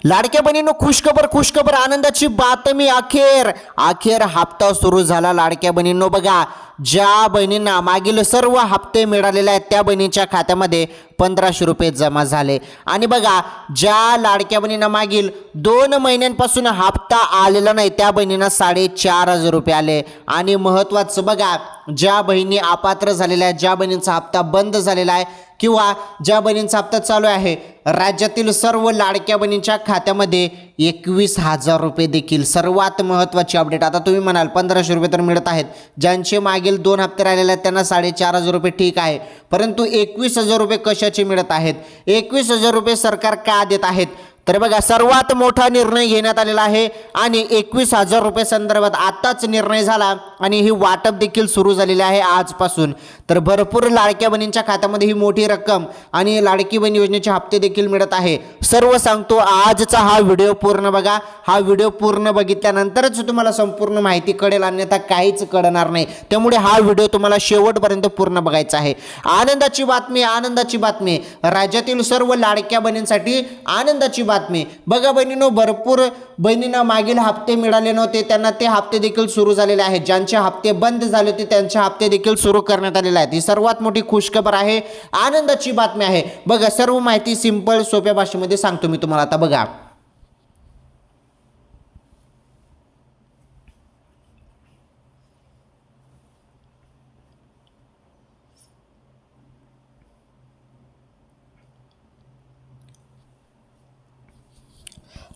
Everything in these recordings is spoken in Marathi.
लाडक्या बहिणींनो, खुशखबर आनंदाची बातमी. अखेर हप्ता सुरू झाला. लाडक्या बहिणींनो, बघा, ज्या बहिणींना मागील सर्व हप्ते मिळालेले आहेत त्या बहिणींच्या खात्यामध्ये 1500 रुपये जमा झाले. आणि बघा, ज्या लाडक्या बहिणींना मागील 2 महिन्यांपासून हप्ता आलेला नाही त्या बहिणींना 4500 रुपये आले. आणि महत्त्वाचं बघा, ज्या बहिणी अपात्र झालेल्या आहेत, ज्या बहिणींचा हप्ता बंद झालेला आहे किंवा ज्या बहिणींचा हप्ता चालू आहे, राज्यातील सर्व लाडक्या बहिणींच्या खात्यामध्ये 21,000 रुपये देखील. सर्वात महत्त्वाची अपडेट. आता तुम्ही म्हणाल 1500 रुपये तर मिळत आहेत, ज्यांचे मागील 2 हप्ते राहिलेले आहेत त्यांना 4500 रुपये ठीक आहे, परंतु 21,000 रुपये कशाचे मिळत आहेत? 21,000 रुपये सरकार का देत आहेत? तर बघा, सर्वात मोठा निर्णय घेण्यात आलेला आहे आणि 21,000 रुपये संदर्भात आताच निर्णय झाला आणि ही वाटप देखील सुरू झालेली आहे आजपासून. तर भरपूर लाडक्या बहिणींच्या खात्यामध्ये ही मोठी रक्कम आणि लाडकी बहीण योजनेचे हप्ते देखील मिळत आहे. सर्व सांगतो. आजचा हा व्हिडिओ पूर्ण बघा. हा व्हिडिओ पूर्ण बघितल्यानंतरच तुम्हाला संपूर्ण माहिती कळेल, अन्यथा काहीच कळणार नाही. त्यामुळे हा व्हिडिओ तुम्हाला शेवटपर्यंत पूर्ण बघायचा आहे. आनंदाची बातमी. राज्यातील सर्व लाडक्या बहिणींसाठी आनंदाची बातमी. बघा बहिणींनो, भरपूर बहिणींना मागील हप्ते मिळाले नव्हते, त्यांना ते हप्ते देखील सुरू झालेले आहेत. ज्यांचे हप्ते बंद झाले होते त्यांचे हप्ते देखील सुरू करण्यात आलेले आहेत. ही सर्वात मोठी खुशखबर आहे, आनंदाची बातमी आहे. बघा, सर्व माहिती सिंपल सोप्या भाषेमध्ये सांगतो मी तुम्हाला. आता बघा,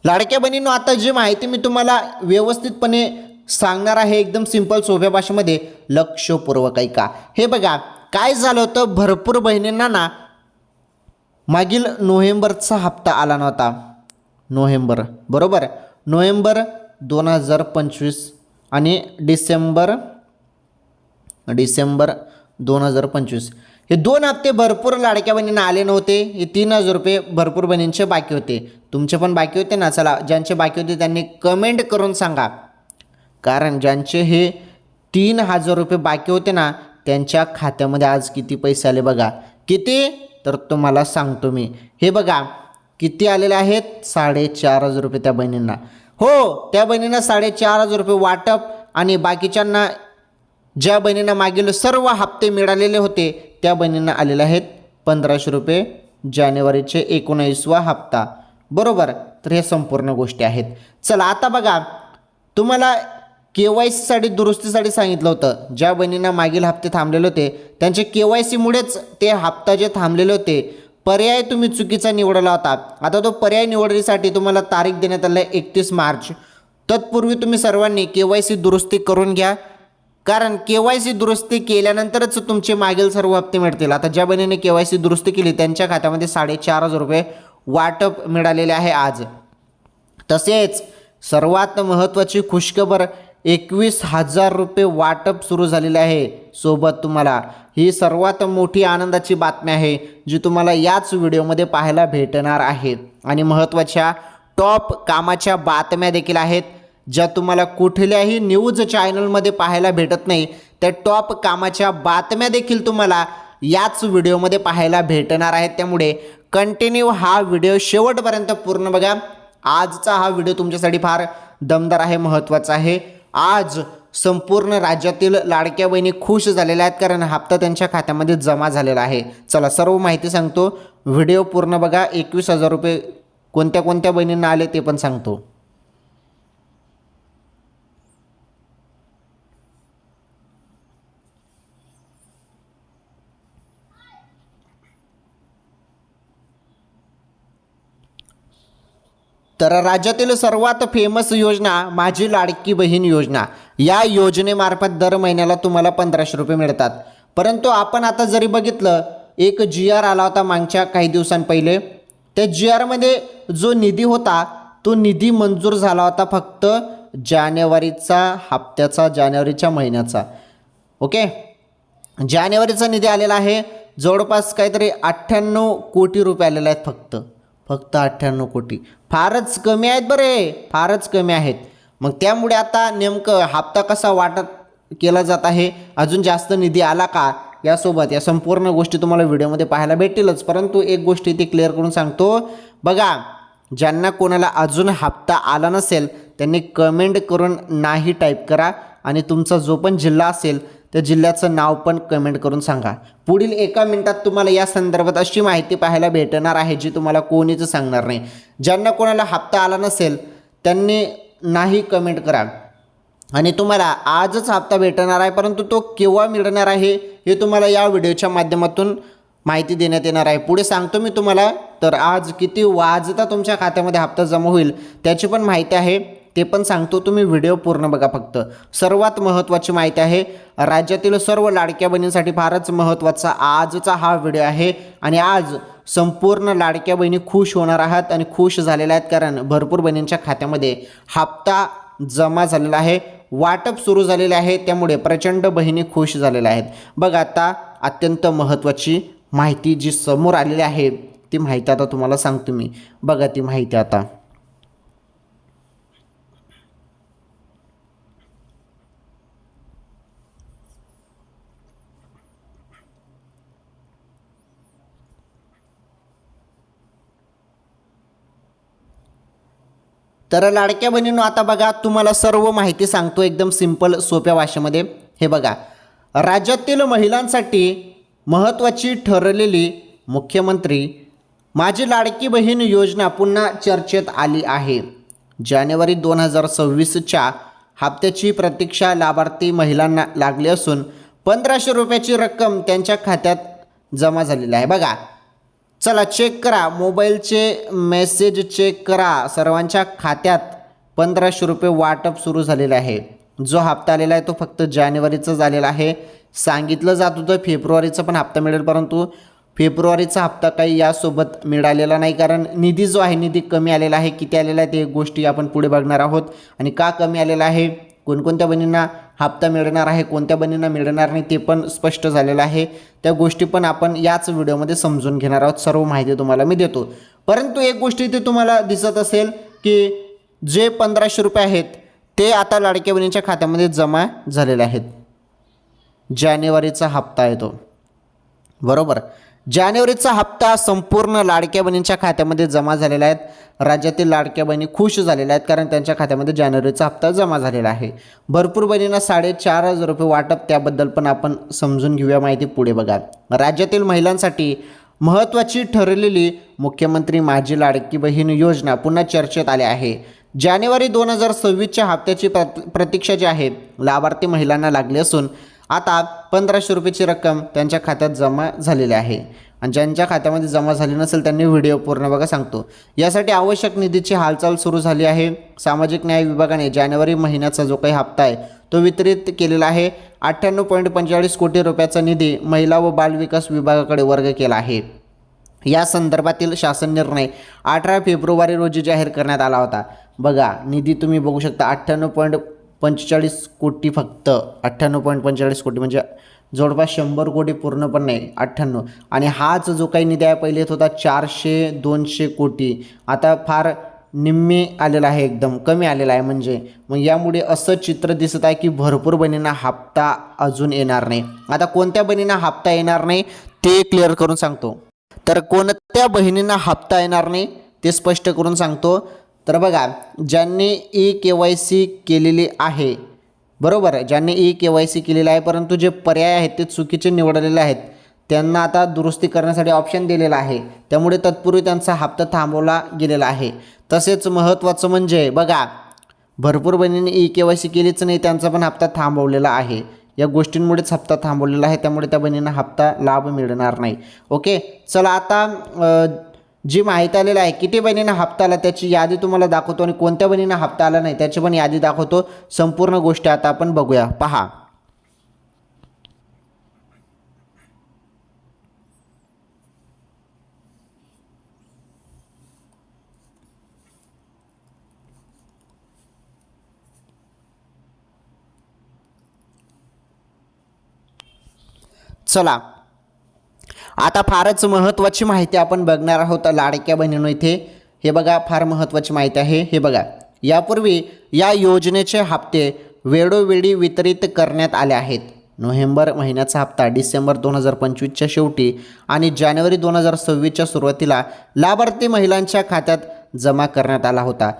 लाडक्या बहिणींनो, आता जी माहिती मी तुम्हाला व्यवस्थितपणे सांगणार आहे, एकदम सिंपल सोप्या भाषेमध्ये, लक्षपूर्वक ऐका. हे बघा, काय झालं होतं, भरपूर बहिणींना ना मागील नोव्हेंबरचा हप्ता आला नव्हता. नोव्हेंबर, बरोबर, नोव्हेंबर 2025 आणि डिसेंबर 2025 हे 2 हप्ते भरपूर लाडक्या बहिणींना आले नव्हते. हे 3000 रुपये भरपूर बहिणींचे बाकी होते. तुमचे पण बाकी होते ना? चला, ज्यांचे बाकी होते त्यांनी कमेंट करून सांगा, कारण ज्यांचे हे 3000 रुपये बाकी होते ना त्यांच्या खात्यामध्ये आज किती पैसे आले बघा. किती? तर तुम्हाला सांगतो मी. हे बघा, किती आलेले आहेत? 4500 रुपये त्या बहिणींना. हो, त्या बहिणींना 4500 रुपये वाटप. आणि बाकीच्यांना, ज्या बहिणींना मागील सर्व हप्ते मिळालेले होते त्या बहिणींना आलेले आहेत 1500 रुपये, जानेवारीचे 19वा हप्ता, बरोबर. तर हे संपूर्ण गोष्टी आहेत. चला, आता बघा, तुम्हाला KYCसाठी दुरुस्तीसाठी सांगितलं होतं. ज्या बहिणींना मागील हप्ते थांबलेले होते त्यांचे KYCमुळेच ते हप्ता जे थांबलेले होते, पर्याय तुम्ही चुकीचा निवडला होता. आता तो पर्याय निवडण्यासाठी तुम्हाला तारीख देण्यात आली आहे 31 मार्च. तत्पूर्वी तुम्ही सर्वांनी KYC दुरुस्ती करून घ्या, कारण KYC दुरुस्ती केल्यानंतरच तुमचे मागील सर्व हप्ते मिळतील. आता ज्या बहिणीने KYC दुरुस्ती केली त्यांच्या खात्यामध्ये 4500 रुपये वाटप मिळालेले आहे आज. तसेच सर्वात महत्त्वाची खुशखबर, 21,000 रुपये वाटप सुरू झालेले आहे सोबत तुम्हाला. ही सर्वात मोठी आनंदाची बातमी आहे जी तुम्हाला याच व्हिडिओमध्ये पाहायला भेटणार आहे. आणि महत्त्वाच्या टॉप कामाच्या बातम्या देखील आहेत ज्या तुम्हाला कुठल्याही न्यूज चॅनलमध्ये पाहायला भेटत नाही. त्या टॉप कामाच्या बातम्या देखील तुम्हाला याच व्हिडिओमध्ये पाहायला भेटणार आहेत. त्यामुळे कंटिन्यू हा व्हिडिओ शेवटपर्यंत पूर्ण बघा. आजचा हा व्हिडिओ तुमच्यासाठी फार दमदार आहे, महत्त्वाचा आहे. आज संपूर्ण राज्यातील लाडक्या बहिणी खुश झालेल्या आहेत, कारण हप्ता त्यांच्या खात्यामध्ये जमा झालेला आहे. चला, सर्व माहिती सांगतो, व्हिडिओ पूर्ण बघा. 21,000 रुपये कोणत्या कोणत्या बहिणींना आले ते पण सांगतो. तर राज्यातील सर्वात फेमस योजना माझी लाडकी बहीण योजना. या योजनेमार्फत दर महिन्याला तुम्हाला 1500 रुपये मिळतात. परंतु आपण आता जरी बघितलं, एक GR आला होता मागच्या काही दिवसांपहिले. त्या GRमध्ये जो निधी होता तो निधी मंजूर झाला होता फक्त जानेवारीचा हप्त्याचा, जानेवारीच्या महिन्याचा. ओके, जानेवारीचा निधी आलेला आहे जवळपास काहीतरी 98 कोटी रुपये आलेले आहेत. फक्त 98 कोटी. फारच कमी आहेत बरे, फारच कमी आहेत. मग त्यामुळे आता नेमकं हप्ता कसा वाटप केला जात आहे, अजून जास्त निधी आला का, यासोबत या संपूर्ण गोष्टी तुम्हाला व्हिडिओमध्ये पाहायला भेटतीलच. परंतु एक गोष्ट इथे क्लिअर करून सांगतो बघा, ज्यांना कोणाला अजून हप्ता आला नसेल त्यांनी कमेंट करून नाही टाईप करा आणि तुमचा जो पण जिल्हा असेल त्या जिल्ह्याचं नाव पण कमेंट करून सांगा. पुढील 1 मिनिटात तुम्हाला या संदर्भात अशी माहिती पाहायला भेटणार आहे जी तुम्हाला कोणीच सांगणार नाही. ज्यांना कोणाला हप्ता आला नसेल त्यांनी नाही कमेंट करा आणि तुम्हाला आजच हप्ता भेटणार आहे, परंतु तो केव्हा मिळणार आहे हे तुम्हाला या व्हिडिओच्या माध्यमातून माहिती देण्यात येणार आहे. पुढे सांगतो मी तुम्हाला. तर आज किती वाजता तुमच्या खात्यामध्ये हप्ता जमा होईल त्याची पण माहिती आहे, ते पण सांगतो. तुम्ही व्हिडिओ पूर्ण बघा फक्त. सर्वात महत्त्वाची माहिती आहे, राज्यातील सर्व लाडक्या बहिणींसाठी फारच महत्त्वाचा आजचा हा व्हिडिओ आहे. आणि आज संपूर्ण लाडक्या बहिणी खुश होणार आहात आणि खुश झालेल्या आहेत, कारण भरपूर बहिणींच्या खात्यामध्ये हप्ता जमा झालेला आहे, वाटप सुरू झालेले आहे, त्यामुळे प्रचंड बहिणी खुश झालेल्या आहेत. बघा आता अत्यंत महत्त्वाची माहिती जी समोर आलेली आहे ती माहिती आता तुम्हाला सांगतो मी. बघा ती माहिती आता. तर लाडक्या बहिणींनो आता बघा तुम्हाला सर्व माहिती सांगतो एकदम सिंपल सोप्या भाषेमध्ये. हे बघा, राज्यातील महिलांसाठी महत्त्वाची ठरलेली मुख्यमंत्री माझी लाडकी बहीण योजना पुन्हा चर्चेत आली आहे. जानेवारी 2026च्या हप्त्याची प्रतीक्षा लाभार्थी महिलांना लागली असून 1500 रुपयाची रक्कम त्यांच्या खात्यात जमा झालेली आहे. बघा चला चेक करा, मोबाईलचे मेसेज चेक करा. सर्वांच्या खात्यात 1500 रुपये वाटप सुरू झालेलं आहे. जो हप्ता आलेला आहे तो फक्त जानेवारीचा झालेला आहे. सांगितलं जात होतं फेब्रुवारीचा पण हप्ता मिळेल, परंतु फेब्रुवारीचा हप्ता काही यासोबत मिळालेला नाही, कारण निधी जो आहे निधी कमी आलेला आहे. किती आलेला आहे ते गोष्टी आपण पुढे बघणार आहोत आणि का कमी आलेला आहे, कोणकोणत्या बहिणींना हप्ता मिळणार आहे, कोणत्या बहिणींना मिळणार नाही ते पण स्पष्ट झालेलं आहे. त्या गोष्टी पण आपण याच व्हिडिओमध्ये समजून घेणार आहोत. सर्व माहिती तुम्हाला मी देतो. परंतु एक गोष्ट इथे तुम्हाला दिसत असेल की जे 1500 रुपये आहेत ते आता लाडक्या बहिणींच्या खात्यामध्ये जमा झालेले आहेत. जानेवारीचा हप्ता आहे तो, बरोबर. जानेवारीचा हप्ता संपूर्ण लाडक्या बहिणींच्या खात्यामध्ये जमा झालेला आहे. राज्यातील लाडक्या बहिणी खुश झालेल्या आहेत, कारण त्यांच्या खात्यामध्ये जानेवारीचा हप्ता जमा झालेला आहे. भरपूर बहिणींना 4500 रुपये वाटप, त्याबद्दल पण आपण समजून घेऊया माहिती. पुढे बघा, राज्यातील महिलांसाठी महत्त्वाची ठरलेली मुख्यमंत्री माझी लाडकी बहीण योजना पुन्हा चर्चेत आली आहे. जानेवारी 2026च्या हप्त्याची प्रतीक्षा जी आहे लाभार्थी महिलांना लागली असून आता 1500 रुपयाची रक्कम त्यांच्या खात्यात जमा झालेली आहे. आणि ज्यांच्या खात्यामध्ये जमा झाली नसेल त्यांनी व्हिडिओ पूर्ण बघा, सांगतो. यासाठी आवश्यक निधीची हालचाल सुरू झाली आहे. सामाजिक न्याय विभागाने जानेवारी महिन्याचा जो काही हप्ता आहे तो वितरित केलेला आहे. 98.45 कोटी रुपयाचा निधी महिला व बालविकास विभागाकडे वर्ग केला आहे. या संदर्भातील शासन निर्णय 18 फेब्रुवारी रोजी जाहीर करण्यात आला होता. बघा निधी तुम्ही बघू शकता, 98.45 कोटी, फक्त 98.45 कोटी म्हणजे जवळपास 100 कोटी पूर्ण पण नाही, 98. आणि हाच जो काही निधी आहे पहिले येत होता 400-200 कोटी, आता फार निम्मे आलेला आहे, एकदम कमी आलेला आहे. म्हणजे मग यामुळे असं चित्र दिसत आहे की भरपूर बहिणींना हप्ता अजून येणार नाही. आता कोणत्या बहिणींना हप्ता येणार नाही ते क्लिअर करून सांगतो. तर कोणत्या बहिणींना हप्ता येणार नाही ते स्पष्ट करून सांगतो. तर बघा, ज्यांनी EKYC केलेली आहे, बरोबर, ज्यांनी EKYC केलेलं आहे परंतु जे पर्याय आहेत ते चुकीचे निवडलेले आहेत, त्यांना आता दुरुस्ती करण्यासाठी ऑप्शन दिलेला आहे. त्यामुळे तत्पूर्वी त्यांचा हप्ता थांबवला गेलेला आहे. तसेच महत्त्वाचं म्हणजे बघा, भरपूर बहिणींनी EKYC केलीच नाही, त्यांचा पण हप्ता थांबवलेला आहे. या गोष्टींमुळेच हप्ता थांबवलेला आहे, त्यामुळे त्या बहिणींना हप्ता लाभ मिळणार नाही. ओके, चला आता जी माहिती आलेली आहे किती बहिणींना हप्ता आला त्याची यादी तुम्हाला दाखवतो आणि कोणत्या बहिणींना हप्ता आला नाही त्याची पण यादी दाखवतो. संपूर्ण गोष्टी आता आपण बघूया, पहा. चला आता फारच महत्त्वाची माहिती आपण बघणार आहोत लाडक्या बहिणींनो. इथे हे बघा, फार महत्त्वाची माहिती आहे. हे बघा, यापूर्वी या योजनेचे हप्ते वेळोवेळी वितरित करण्यात आले आहेत. नोव्हेंबर महिन्याचा हप्ता डिसेंबर 2025च्या शेवटी आणि जानेवारी 2026च्या सुरुवातीला लाभार्थी महिलांच्या खात्यात जमा करण्यात आला होता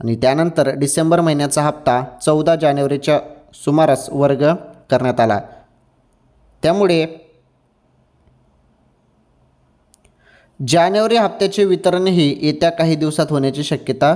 आणि त्यानंतर डिसेंबर महिन्याचा हप्ता 14 जानेवारीच्या सुमारास वर्ग करण्यात आला। त्यामुळे जानेवारी हप्त्याचे वितरणही येत्या काही दिवसात होण्याची शक्यता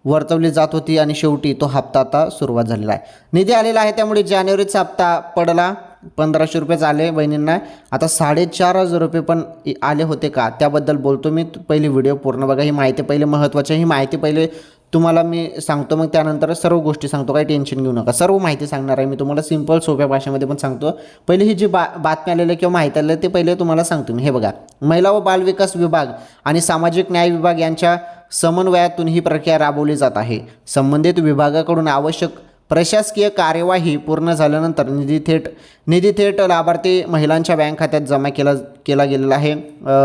वर्तवली जात होती आणि शेवटी तो हप्ता आता सुरुवात झालेला आहे। निधी आलेला आहे त्यामुळे जानेवारीचा हप्ता पडला 1500 रुपयेच आले बहिणींना। आता 4500 रुपये पण आले होते का त्याबद्दल बोलतो मी। पहिले व्हिडिओ पूर्ण बघा, ही माहिती पहिले महत्त्वाची, ही माहिती पहिले तुम्हाला मी सांगतो, मग त्यानंतर सर्व गोष्टी सांगतो, काही टेन्शन घेऊ नका, सर्व माहिती सांगणार आहे मी तुम्हाला, सिंपल सोप्या भाषेमध्ये पण सांगतो। पहिले ही जी बातमी आलेली किंवा माहिती आलेली ते पहिले तुम्हाला सांगतो मी। हे बघा, महिला व बालविकास विभाग आणि सामाजिक न्याय विभाग यांच्या समन्वयातून ही प्रक्रिया राबवली जात आहे। संबंधित विभागाकडून आवश्यक प्रशासकीय कार्यवाही पूर्ण झाल्यानंतर निधी थेट लाभार्थी महिलांच्या बँक खात्यात जमा केला गेलेला आहे।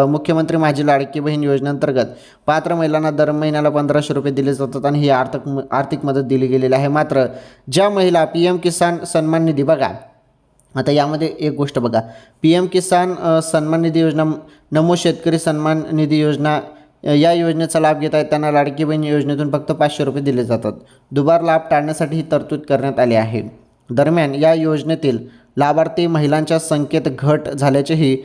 मुख्यमंत्री माझी लाडकी बहीण योजनेअंतर्गत पात्र महिलांना दर महिन्याला 1500 रुपये दिले जातात आणि ही आर्थिक मदत दिली गेलेली आहे। मात्र ज्या महिला PM किसान सन्मान निधी, बघा आता यामध्ये एक गोष्ट बघा, PM किसान सन्मान निधी योजना, नमो शेतकरी सन्मान निधी योजना या योजनेचा लाभ घेत आहेत त्यांना लाडकी बहीण योजनेतून फक्त 500 रुपये दिले जातात। दुबार लाभ टाळण्यासाठी ही तरतूद करण्यात आली आहे। दरम्यान या योजनेतील लाभार्थी महिलांच्या संख्येत घट झाल्याचेही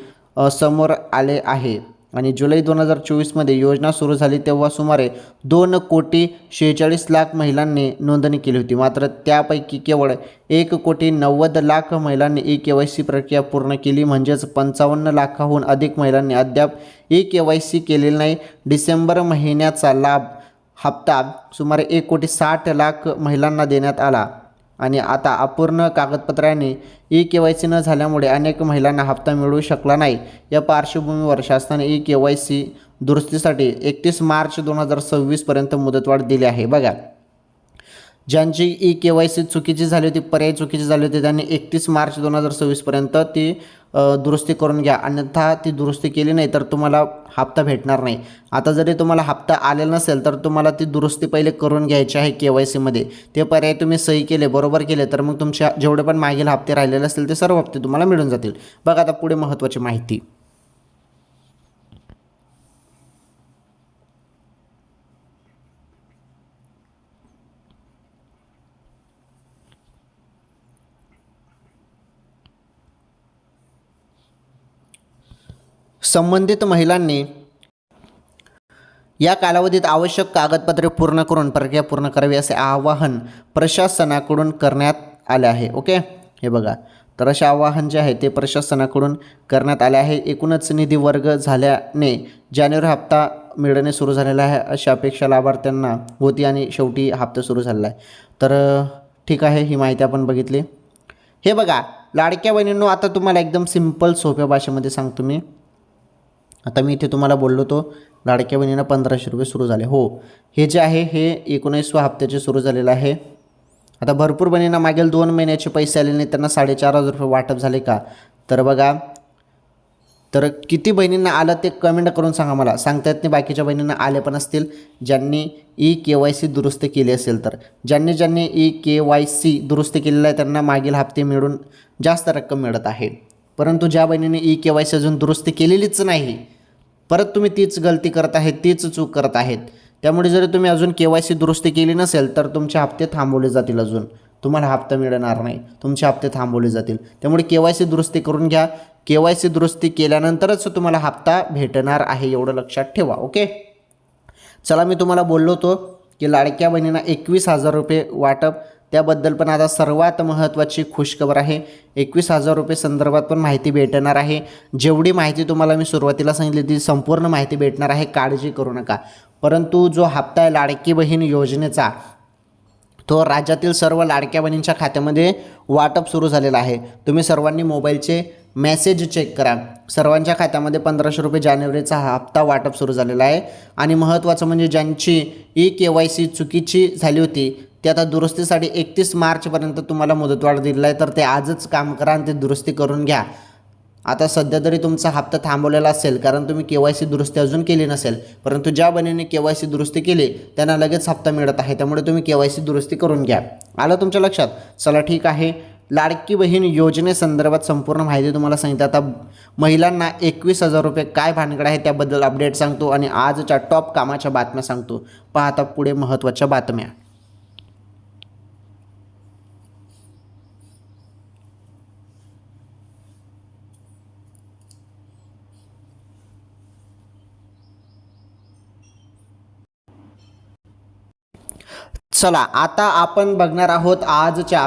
समोर आले आहे आणि जुलै 2024 योजना सुरू झाली तेव्हा सुमारे 2,46,00,000 महिलांनी नोंदणी केली होती। मात्र त्यापैकी केवळ 1,90,00,000 महिलांनी eKYC प्रक्रिया पूर्ण केली, म्हणजेच 55 लाखाहून अधिक महिलांनी अद्याप eKYC केलेले नाही। डिसेंबर महिन्याचा लाभ हप्ता सुमारे 1,60,00,000 महिलांना देण्यात आला आणि आता अपूर्ण कागदपत्रांनी eKYC न झाल्यामुळे अनेक महिलांना हप्ता मिळू शकला नाही। या पार्श्वभूमीवर शासनाने eKYC दुरुस्तीसाठी 31 मार्च 2026 पर्यंत मुदतवाढ दिली आहे। बघा, ज्यांची eKYC चुकीची झाली होती, पर्याय चुकीची झाली होती, त्यांनी 31 मार्च 2026 पर्यंत ती दुरुस्ती करून घ्या, अन्यथा ती दुरुस्ती केली नाही तर तुम्हाला हप्ता भेटणार नाही। आता जरी तुम्हाला हप्ता आलेला नसेल तर तुम्हाला ती दुरुस्ती पहिले करून घ्यायची आहे KYC मध्ये। ते पर्याय तुम्ही सही केले, बरोबर केले तर मग तुमच्या जेवढे पण मागील हप्ते राहिलेले असतील ते सर्व हप्ते तुम्हाला मिळून जातील। बघा आता पुढे महत्त्वाची माहिती, संबंधित महिलांनी या कालावधीत आवश्यक कागदपत्रे पूर्ण करून प्रक्रिया पूर्ण करावी असे आवाहन प्रशासनाकडून करण्यात आले आहे। ओके, हे बघा, तर असे आवाहन जे आहे ते प्रशासनाकडून करण्यात आले आहे। एकूणच निधी वर्ग झाल्याने जानेवारी हप्ता मिळणे सुरू झालेला आहे अशी अपेक्षा लाभार्थ्यांना होती आणि शेवटी हप्ता सुरू झालेला आहे। तर ठीक आहे, ही माहिती आपण बघितली। हे बघा लाडक्या बहिणींनो, आता तुम्हाला एकदम सिंपल सोप्या भाषेमध्ये सांगतो मी। आता मी इथे तुम्हाला बोललो तो लाडक्या बहिणींना 1500 रुपये सुरू झाले, हो, हे जे आहे हे 19व्या हप्त्याचे सुरू झालेलं आहे। आता भरपूर बहिणींना मागील 2 महिन्याचे पैसे आले नाही, त्यांना 4500 रुपये वाटप झाले का, तर बघा, तर किती बहिणींना आलं ते कमेंट करून सांगा, मला सांगता येत नाही। बाकीच्या बहिणींना आले पण असतील ज्यांनी eKYC दुरुस्त केली असेल तर। ज्यांनी eKYC दुरुस्त केलेलं आहे त्यांना मागील हप्ते मिळून जास्त रक्कम मिळत आहे, परंतु ज्या बहिणींनी eKYC अजून दुरुस्ती केलेलीच नाही, परत तुम्ही तीच गलती करत आहेत, तीच चूक करत आहेत। त्यामुळे जर तुम्ही अजून KYC दुरुस्ती केली नसेल तर तुमचे हप्ते थांबवले जातील, अजून तुम्हाला हप्ता मिळणार नाही, तुमचे हप्ते थांबवले जातील। त्यामुळे KYC दुरुस्ती करून घ्या, KYC दुरुस्ती केल्यानंतरच तुम्हाला हप्ता भेटणार आहे, एवढं लक्षात ठेवा। ओके, चला, मी तुम्हाला बोललो होतो की लाडक्या बहिणींना 21,000 रुपये वाटप, त्याबद्दल पण आता सर्वात महत्त्वाची खुशखबर आहे। 21,000 रुपये संदर्भात पण माहिती भेटणार आहे। जेवढी माहिती तुम्हाला मी सुरुवातीला सांगितली ती संपूर्ण माहिती भेटणार आहे, काळजी करू नका। परंतु जो हप्ता आहे लाडकी बहीण योजनेचा तो राज्यातील सर्व लाडक्या बहिणींच्या खात्यामध्ये वाटप सुरू झालेला आहे। तुम्ही सर्वांनी मोबाईलचे मेसेज चेक करा, सर्वांच्या खात्यामध्ये 1500 रुपये जानेवारीचा हप्ता वाटप सुरू झालेला आहे। आणि महत्त्वाचं म्हणजे ज्यांची eKYC चुकीची झाली होती ते आता दुरुस्तीसाठी 31 मार्चपर्यंत तुम्हाला मुदतवाढ दिलेला आहे, तर ते आजच काम करा आणि ते दुरुस्ती करून घ्या। आता सध्या तरी तुमचा हप्ता थांबवलेला असेल कारण तुम्ही KYC दुरुस्ती अजून केली नसेल, परंतु ज्या बहिणींनी KYC दुरुस्ती केली त्यांना लगेच हप्ता मिळत आहे, त्यामुळे तुम्ही KYC दुरुस्ती करून घ्या। आलं तुमच्या लक्षात? चला ठीक आहे, लाडकी बहीण योजनेसंदर्भात संपूर्ण माहिती तुम्हाला सांगितली. आता महिलांना 21,000 रुपये काय भानगड आहे त्याबद्दल अपडेट सांगतो आणि आजच्या टॉप कामाच्या बातम्या सांगतो. पाहता पुढे महत्त्वाच्या बातम्या. चला आता आपण बघणार आहोत आजच्या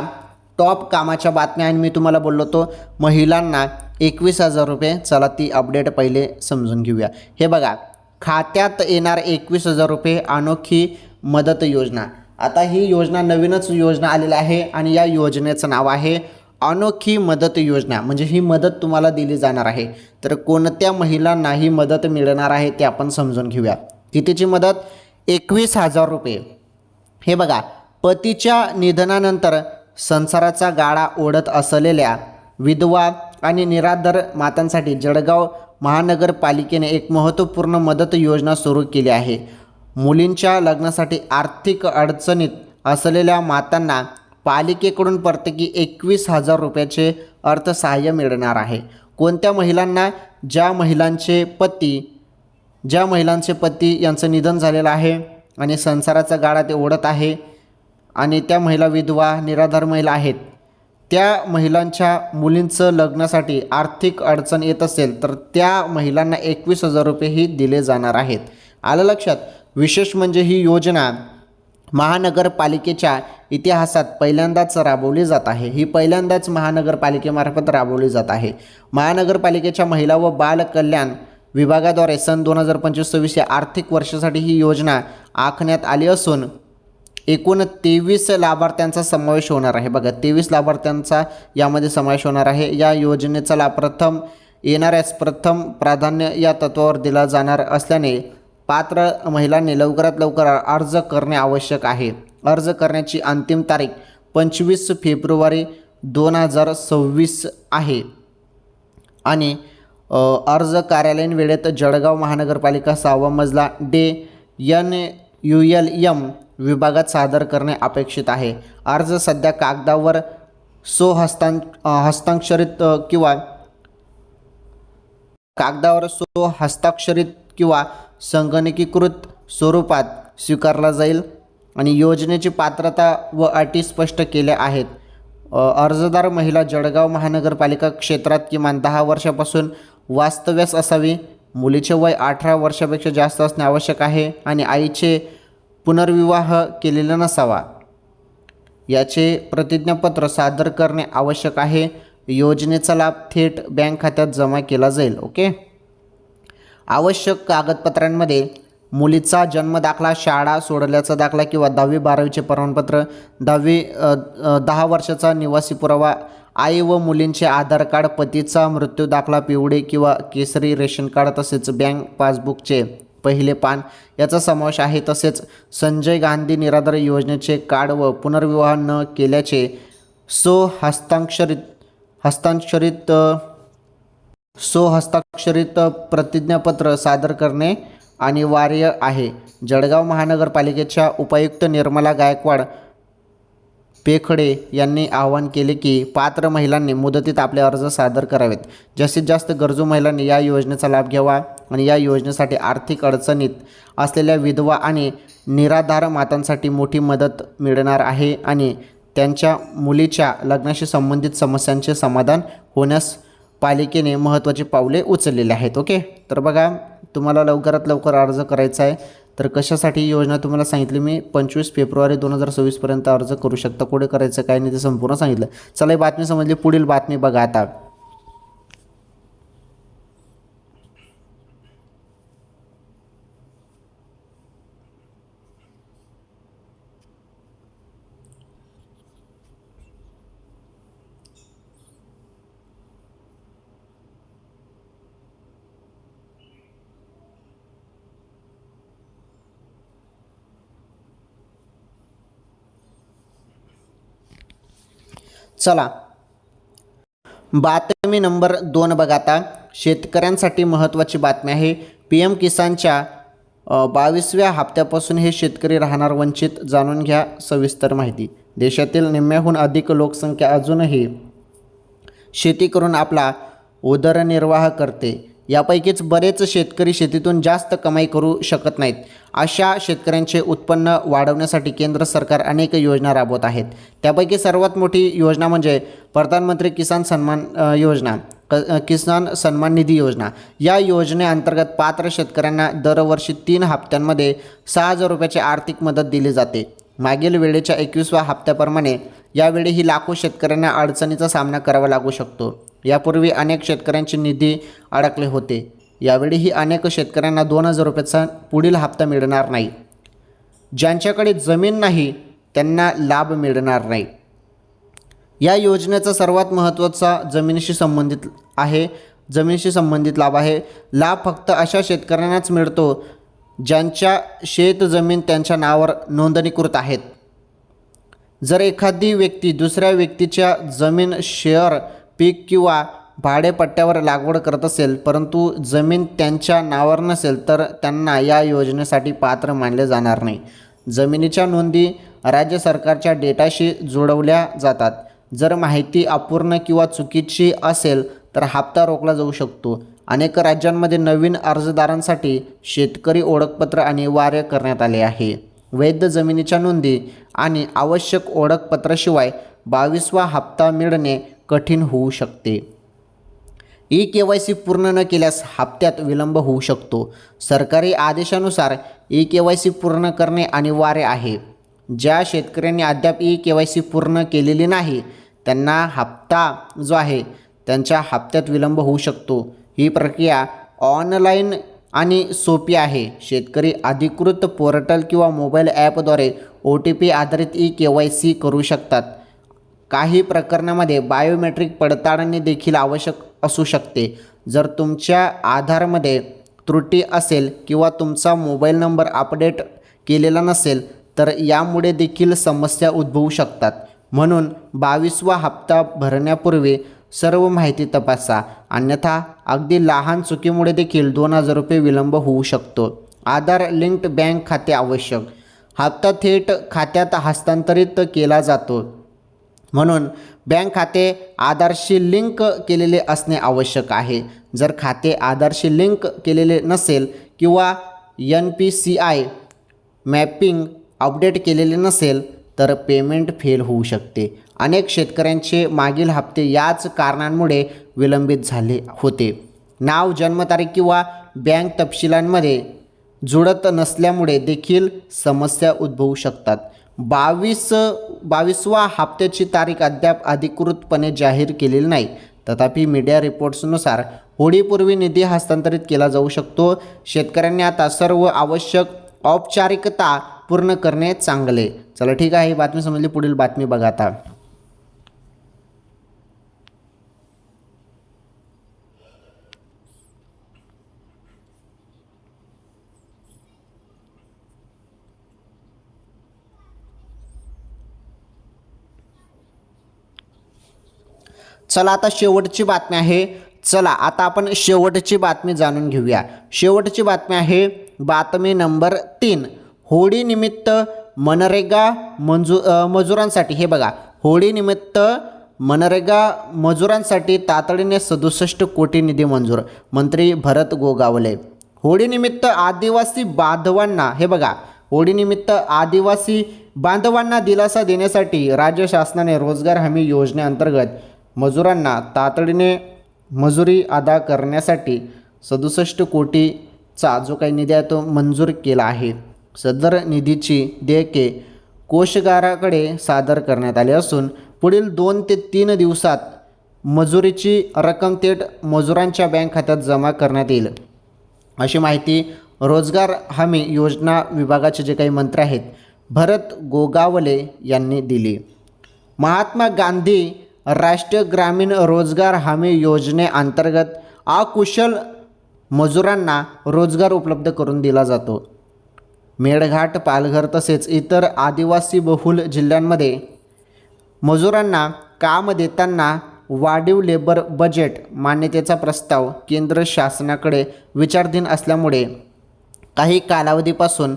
टॉप कामाच्या बातम्या आणि मी तुम्हाला बोललो होतो महिलांना 21,000 रुपये. चला ती अपडेट पहिले समजून घेऊया. हे बघा, खात्यात येणार 21,000 रुपये अनोखी मदत योजना. आता ही योजना नवीनच योजना आलेली आहे आणि या योजनेचं नाव आहे अनोखी मदत योजना. म्हणजे ही मदत तुम्हाला दिली जाणार आहे. तर कोणत्या महिलांना ही मदत मिळणार आहे ते आपण समजून घेऊया. कितीची मदत? 21,000 रुपये. हे बघा, पतीच्या निधनानंतर संसाराचा गाडा ओढत असलेल्या विधवा आणि निराधार मातांसाठी जळगाव महानगरपालिकेने एक महत्त्वपूर्ण मदत योजना सुरू केली आहे. मुलींच्या लग्नासाठी आर्थिक अडचणीत असलेल्या मातांना पालिकेकडून प्रत्येकी 21,000 रुपयाचे अर्थसहाय्य मिळणार आहे. कोणत्या महिलांना? ज्या महिलांचे पती यांचं निधन झालेलं आहे आणि संसाराचा गाडा ते ओढत आहे आणि त्या महिला विधवा निराधार महिला आहेत. त्या महिलांच्या मुलींचं लग्नासाठी आर्थिक अडचण येत असेल तर त्या महिलांना 21,000 रुपयेही दिले जाणार आहेत. आलं लक्षात? विशेष म्हणजे ही योजना महानगरपालिकेच्या इतिहासात पहिल्यांदाच राबवली जात आहे. ही पहिल्यांदाच महानगरपालिकेमार्फत राबवली जात आहे. महानगरपालिकेच्या महिला व बाल कल्याण विभागाद्वारे सन 2025-26 या आर्थिक वर्षासाठी ही योजना आखण्यात आली असून एकूण 23 लाभार्थ्यांचा समावेश होणार आहे. बघा, 23 लाभार्थ्यांचा यामध्ये समावेश होणार आहे. या योजनेचा लाभ येणाऱ्यास प्रथम प्राधान्य या तत्त्वावर दिला जाणार असल्याने पात्र महिलांनी लवकरात लवकर अर्ज करणे आवश्यक आहे. अर्ज करण्याची अंतिम तारीख 25 फेब्रुवारी 2026 आहे आणि अर्ज कार्यालयीन वेळेत जळगाव महानगरपालिका 6वा मजला NULM विभागात सादर करणे अपेक्षित आहे. अर्ज सध्या कागदावर हस्ताक्षरित किंवा संगणकीकृत स्वरूपात स्वीकारला जाईल आणि योजनेची पात्रता व अटी स्पष्ट केल्या आहेत. अर्जदार महिला जळगाव महानगरपालिका क्षेत्रात किमान 10 वर्षापासून वास्तव्यास असावी. मुलीचे वय 18 वर्षापेक्षा जास्त असणे आवश्यक आहे आणि आईचे पुनर्विवाह केलेला नसावा. याचे प्रतिज्ञापत्र सादर करणे आवश्यक आहे. योजनेचा लाभ थेट बँक खात्यात जमा केला जाईल. ओके. आवश्यक कागदपत्रांमध्ये मुलीचा जन्मदाखला, शाळा सोडल्याचा दाखला किंवा 10वी-12वीचे प्रमाणपत्र, 10 वर्षाचा निवासी पुरावा, आई व मुलींचे आधार कार्ड, पतीचा मृत्यू दाखला, पिवळे किंवा केसरी रेशन कार्ड तसेच बँक पासबुकचे पहिले पान याचा समावेश आहे. तसेच संजय गांधी निराधार योजनेचे कार्ड व पुनर्विवाह न केल्याचे हस्ताक्षरित प्रतिज्ञापत्र सादर करणे अनिवार्य आहे. जळगाव महानगरपालिकेच्या उपायुक्त निर्मला गायकवाड पेखडे यांनी आवाहन केले की पात्र महिलांनी मुदतीत आपले अर्ज सादर करावेत. जास्तीत जास्त गरजू महिलांनी या योजनेचा लाभ घ्यावा आणि या योजनेसाठी आर्थिक अडचणीत असलेल्या विधवा आणि निराधार मातांसाठी मोठी मदत मिळणार आहे आणि त्यांच्या मुलीच्या लग्नाशी संबंधित समस्यांचे समाधान होण्यास पालिकेने महत्त्वाची पावले उचललेली आहेत. ओके. तर बघा, तुम्हाला लवकरात लवकर अर्ज करायचा आहे. तर कशासाठी ही योजना तुम्हाला सांगितली मी, 25 फेब्रुवारी 2026 पर्यंत अर्ज करू शकता. कुठे करायचं काय नाही ते संपूर्ण सांगितलं. चला, ही बातमी समजली. पुढील बातमी बघा आता. चला, बातमी नंबर 2 बघा आता. शेतकऱ्यांसाठी महत्त्वाची बातमी आहे. PM किसानच्या 22व्या हप्त्यापासून हे शेतकरी राहणार वंचित. जाणून घ्या सविस्तर माहिती. देशातील निम्म्याहून अधिक लोकसंख्या अजूनही शेती करून आपला उदरनिर्वाह करते. यापैकीच बरेच शेतकरी शेतीतून जास्त कमाई करू शकत नाहीत. अशा शेतकऱ्यांचे उत्पन्न वाढवण्यासाठी केंद्र सरकार अनेक योजना राबवत आहेत. त्यापैकी सर्वात मोठी योजना म्हणजे प्रधानमंत्री किसान सन्मान निधी योजना. या योजनेअंतर्गत पात्र शेतकऱ्यांना दरवर्षी 3 हप्त्यांमध्ये 6,000 रुपयाची आर्थिक मदत दिली जाते. मागील वेळेच्या 21व्या हप्त्याप्रमाणे यावेळीही लाखो शेतकऱ्यांना अडचणीचा सामना करावा लागू शकतो. यापूर्वी अनेक शेतकऱ्यांचे निधी अडकले होते. यावेळीही अनेक शेतकऱ्यांना 2,000 रुपयाचा पुढील हप्ता मिळणार नाही. ज्यांच्याकडे जमीन नाही त्यांना लाभ मिळणार नाही. या योजनेचा सर्वात महत्त्वाचा जमिनीशी संबंधित लाभ आहे. लाभ फक्त अशा शेतकऱ्यांनाच मिळतो ज्यांच्या शेतजमीन त्यांच्या नावावर नोंदणीकृत आहेत. जर एखादी व्यक्ती दुसऱ्या व्यक्तीच्या जमीन शेअर, पीक किंवा भाडेपट्ट्यावर लागवड करत असेल परंतु जमीन त्यांच्या नावावर नसेल तर त्यांना या योजनेसाठी पात्र मानले जाणार नाही. जमिनीच्या नोंदी राज्य सरकारच्या डेटाशी जोडवल्या जातात. जर माहिती अपूर्ण किंवा चुकीची असेल तर हप्ता रोखला जाऊ शकतो. अनेक राज्यांमध्ये नवीन अर्जदारांसाठी शेतकरी ओळखपत्र अनिवार्य करण्यात आले आहे. वैध जमिनीच्या नोंदी आणि आवश्यक ओळखपत्राशिवाय 22वा हप्ता मिळणे कठीण होऊ शकते. ई-KYC पूर्ण न केल्यास हप्त्यात विलंब होऊ शकतो. सरकारी आदेशानुसार ई-KYC पूर्ण करणे अनिवार्य आहे. ज्या शेतकऱ्यांनी अद्याप ई-KYC पूर्ण केलेली नाही त्यांना हप्ता जो आहे त्यांच्या हप्त्यात विलंब होऊ शकतो. ही प्रक्रिया ऑनलाईन आणि सोपी आहे. शेतकरी अधिकृत पोर्टल किंवा मोबाईल ॲपद्वारे OTP आधारित ई-KYC करू शकतात. काही प्रकरणामध्ये बायोमेट्रिक पडताळणी देखील आवश्यक असू शकते. जर तुमच्या आधारमध्ये त्रुटी असेल किंवा तुमचा मोबाईल नंबर अपडेट केलेला नसेल तर यामुळे देखील समस्या उद्भवू शकतात. म्हणून 22वा हप्ता भरण्यापूर्वी सर्व माहिती तपासा, अन्यथा अगदी लहान चुकीमुळे देखील 2,000 रुपये विलंब होऊ शकतो. आधार लिंक्ड बँक खाते आवश्यक. हप्ता थेट खात्यात हस्तांतरित केला जातो म्हणून बँक खाते आधारशी लिंक केलेले असणे आवश्यक आहे. जर खाते आधारशी लिंक केलेले नसेल किंवा NPCI मॅपिंग अपडेट केलेले नसेल तर पेमेंट फेल होऊ शकते. अनेक शेतकऱ्यांचे मागील हप्ते याच कारणांमुळे विलंबित झाले होते. नाव, जन्मतारीख किंवा बँक तपशिलांमध्ये जुळत नसल्यामुळे देखील समस्या उद्भवू शकतात. 22व्या हप्त्याची तारीख अद्याप अधिकृतपणे जाहीर केलेली नाही. तथापि मीडिया रिपोर्ट्सनुसार होळीपूर्वी निधी हस्तांतरित केला जाऊ शकतो. शेतकऱ्यांनी आता सर्व आवश्यक औपचारिकता पूर्ण करणे चांगले. चला ठीक आहे, बातमी समजली. पुढील बातमी बघा आता. चला आता शेवटची बातमी आहे. चला आता आपण शेवटची बातमी जाणून घेऊया. शेवटची बातमी आहे बातमी नंबर 3. होळीनिमित्त मनरेगा मजुरांसाठी, हे बघा, होळीनिमित्त मनरेगा मजुरांसाठी तातडीने 67 कोटी निधी मंजूर. मंत्री भरत गोगावले. होळीनिमित्त आदिवासी बांधवांना, हे बघा, होळीनिमित्त आदिवासी बांधवांना दिलासा देण्यासाठी राज्य शासनाने रोजगार हमी योजनेअंतर्गत मजुरांना तातडीने मजुरी अदा करण्यासाठी 67 कोटीचा जो काही निधी आहे तो मंजूर केला आहे. सदर निधीची देयके कोषागाराकडे सादर करण्यात आली असून पुढील 2 ते 3 दिवसात मजुरीची रक्कम थेट मजुरांच्या बँक खात्यात जमा करण्यात येईल, अशी माहिती रोजगार हमी योजना विभागाचे जे काही मंत्री आहेत भरत गोगावले यांनी दिली. महात्मा गांधी राष्ट्रीय ग्रामीण रोजगार हमी योजनेअंतर्गत अकुशल मजुरांना रोजगार उपलब्ध करून दिला जातो. मेळघाट, पालघर तसेच इतर आदिवासी बहुल जिल्ह्यांमध्ये मजुरांना काम देताना वाढीव लेबर बजेट मान्यतेचा प्रस्ताव केंद्र शासनाकडे विचाराधीन असल्यामुळे काही कालावधीपासून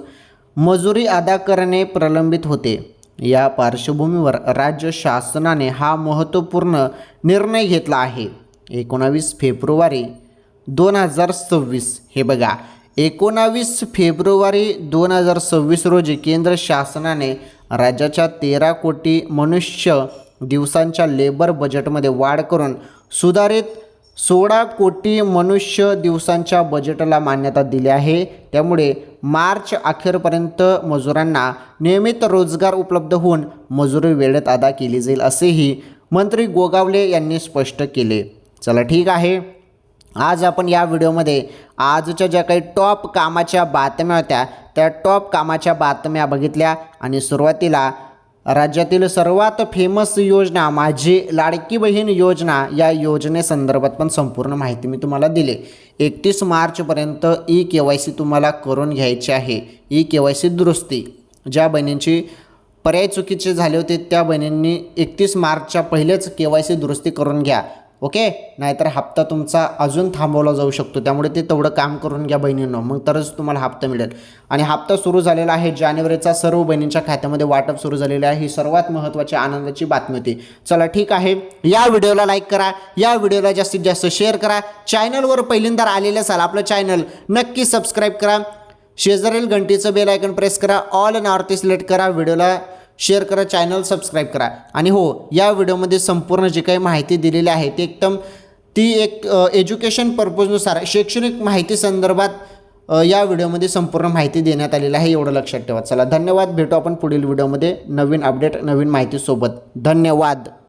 मजुरी अदा करणे प्रलंबित होते. या पार्श्वभूमीवर राज्य शासनाने हा महत्त्वपूर्ण निर्णय घेतला आहे. 19 फेब्रुवारी 2026 हे बघा 19 फेब्रुवारी 2026 रोजी केंद्र शासनाने राज्याच्या 13 कोटी मनुष्य दिवसांच्या लेबर बजेटमध्ये वाढ करून सुधारित 16 कोटी मनुष्य दिवसांच्या बजेटला मान्यता दिली आहे. त्यामुळे मार्च अखेरपर्यंत मजुरांना नियमित रोजगार उपलब्ध होऊन मजुरी वेळेत अदा केली जाईल असेही मंत्री गोगावले यांनी स्पष्ट केले. चला ठीक आहे, आज आपण या व्हिडिओमध्ये आजच्या ज्या काही टॉप कामाच्या बातम्या होत्या त्या टॉप कामाच्या बातम्या बघितल्या आणि सुरुवातीला राज्यातील सर्वात फेमस योजना माझी लाडकी बहीण योजना या योजनेसंदर्भात पण संपूर्ण माहिती मी तुम्हाला दिली. 31 मार्चपर्यंत KYC तुम्हाला करून घ्यायची आहे. KYC दुरुस्ती ज्या बहिणींची पर्याय चुकीचे झाले होते त्या बहिणींनी 31 मार्चच्या पहिलेच KYC दुरुस्ती करून घ्या. ओके, नाहीतर हप्ता तुमचा अजून थांबवला जाऊ शकतो. त्यामुळे ते तेवढं काम करून घ्या बहिणींनो, मग तरच तुम्हाला हप्ता मिळेल. आणि हप्ता सुरू झालेला आहे जानेवारीचा. सर्व बहिणींच्या खात्यामध्ये वाटप सुरू झालेले आहे. ही सर्वात महत्त्वाची आनंदाची बातमी होती. चला ठीक आहे, या व्हिडिओला लाईक करा, या व्हिडिओला जास्तीत जास्त शेअर करा. चॅनलवर पहिल्यांदा आलेले असाल आपलं चॅनल नक्की सबस्क्राईब करा. शेजारील घंटीचं बेल आयकॉन प्रेस करा. ऑल नॉर्थ सिलेक्ट करा. व्हिडिओला शेअर करा, चॅनल सबस्क्राईब करा. आणि हो, या व्हिडिओमध्ये संपूर्ण जी काही माहिती दिलेली आहे ती एक एज्युकेशन पर्पजनुसार शैक्षणिक माहिती संदर्भात या व्हिडिओमध्ये संपूर्ण माहिती देण्यात आलेली आहे. एवढं लक्षात ठेवा. चला धन्यवाद, भेटू आपण पुढील व्हिडिओमध्ये नवीन अपडेट नवीन माहितीसोबत. धन्यवाद.